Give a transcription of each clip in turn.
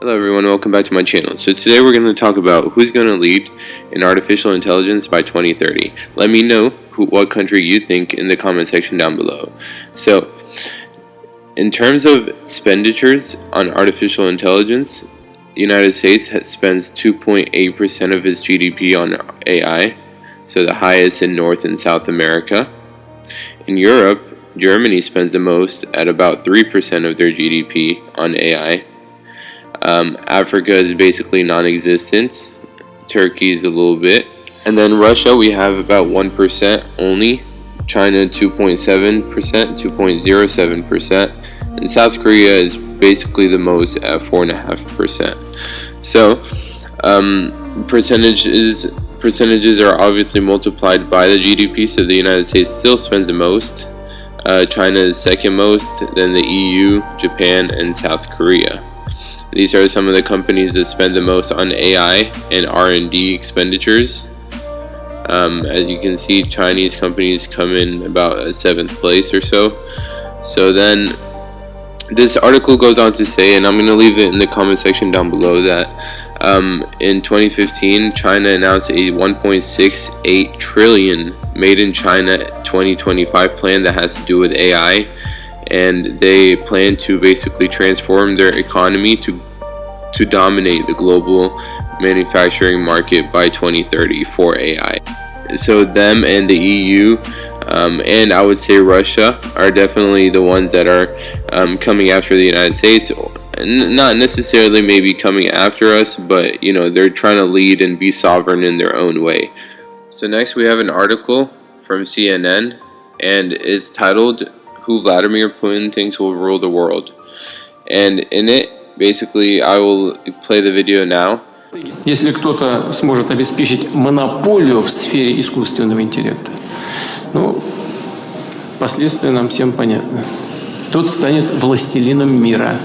Hello everyone, welcome back to my channel. So today we're going to talk about who's going to lead in artificial intelligence by 2030. Let me know what country you think in the comment section down below. So, in terms of expenditures on artificial intelligence, the United States spends 2.8% of its GDP on AI, so the highest in North and South America. In Europe, Germany spends the most at about 3% of their GDP on AI. Africa is basically non-existent. Turkey is a little bit. And then Russia, we have about 1% only. China 2.7%, 2.07%. And South Korea is basically the most at 4.5%. So, percentages are obviously multiplied by the GDP, so the United States still spends the most. China is second most, then the EU, Japan, and South Korea. These are some of the companies that spend the most on AI and R&D expenditures. As you can see, Chinese companies come in about a 7th place or so. So then this article goes on to say, and I'm going to leave it in the comment section down below, that in 2015, China announced a 1.68 trillion Made in China 2025 plan that has to do with AI. And they plan to basically transform their economy to dominate the global manufacturing market by 2030 for AI. So them and the EU and I would say Russia are definitely the ones that are coming after the United States. Not necessarily maybe coming after us, but you know, they're trying to lead and be sovereign in their own way. So next we have an article from CNN, and it's titled "Who Vladimir Putin Thinks Will Rule the World." And in it, basically, I will play the video now. Если кто-то сможет обеспечить монополию в сфере искусственного интеллекта, ну, последствия нам всем понятны. Тот станет властелином мира.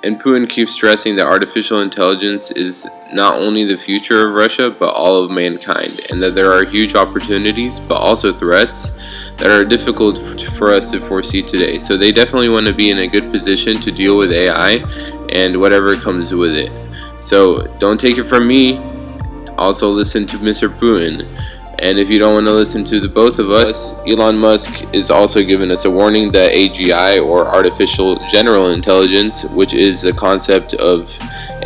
And Putin keeps stressing that artificial intelligence is not only the future of Russia, but all of mankind, and that there are huge opportunities, but also threats that are difficult for us to foresee today. So they definitely want to be in a good position to deal with AI and whatever comes with it. So don't take it from me, also listen to Mr. Putin. And if you don't want to listen to the both of us, Elon Musk is also giving us a warning that AGI, or artificial general intelligence, which is the concept of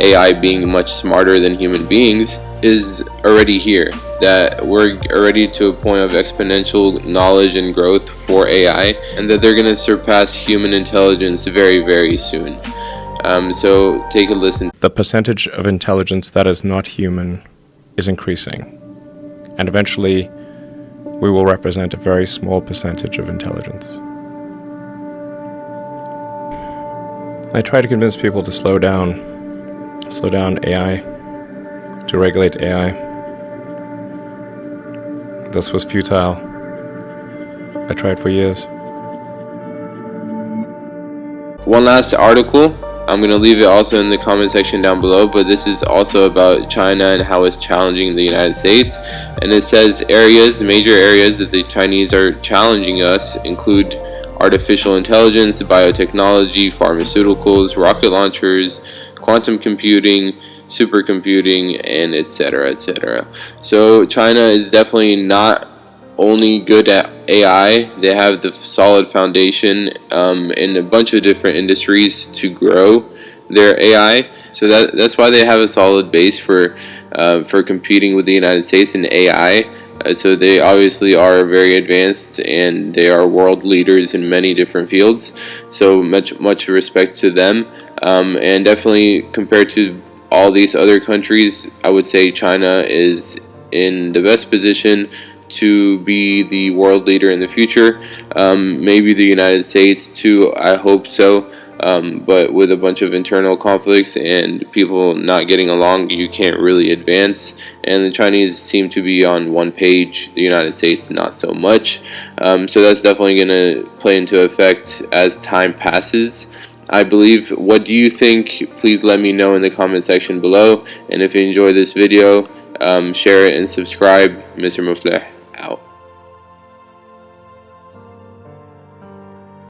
AI being much smarter than human beings, is already here. That we're already to a point of exponential knowledge and growth for AI, and that they're going to surpass human intelligence very, very soon. So take a listen. The percentage of intelligence that is not human is increasing. And eventually, we will represent a very small percentage of intelligence. I try to convince people to slow down AI, to regulate AI. This was futile. I tried for years. One last article. I'm going to leave it also in the comment section down below, but this is also about China and how it's challenging the United States. And it says major areas that the Chinese are challenging us include artificial intelligence, biotechnology, pharmaceuticals, rocket launchers, quantum computing, supercomputing, and etc., etc. So China is definitely not only good at AI, they have the solid foundation in a bunch of different industries to grow their AI. So that's why they have a solid base for competing with the United States in AI. So they obviously are very advanced, and they are world leaders in many different fields. So much respect to them, and definitely compared to all these other countries, I would say China is in the best position to be the world leader in the future. Maybe the United States too, I hope so, but with a bunch of internal conflicts and people not getting along, you can't really advance. And the Chinese seem to be on one page, the United States not so much. So that's definitely going to play into effect as time passes, I believe. What do you think? Please let me know in the comment section below. And if you enjoyed this video, share it and subscribe. Mr. Mufleh out.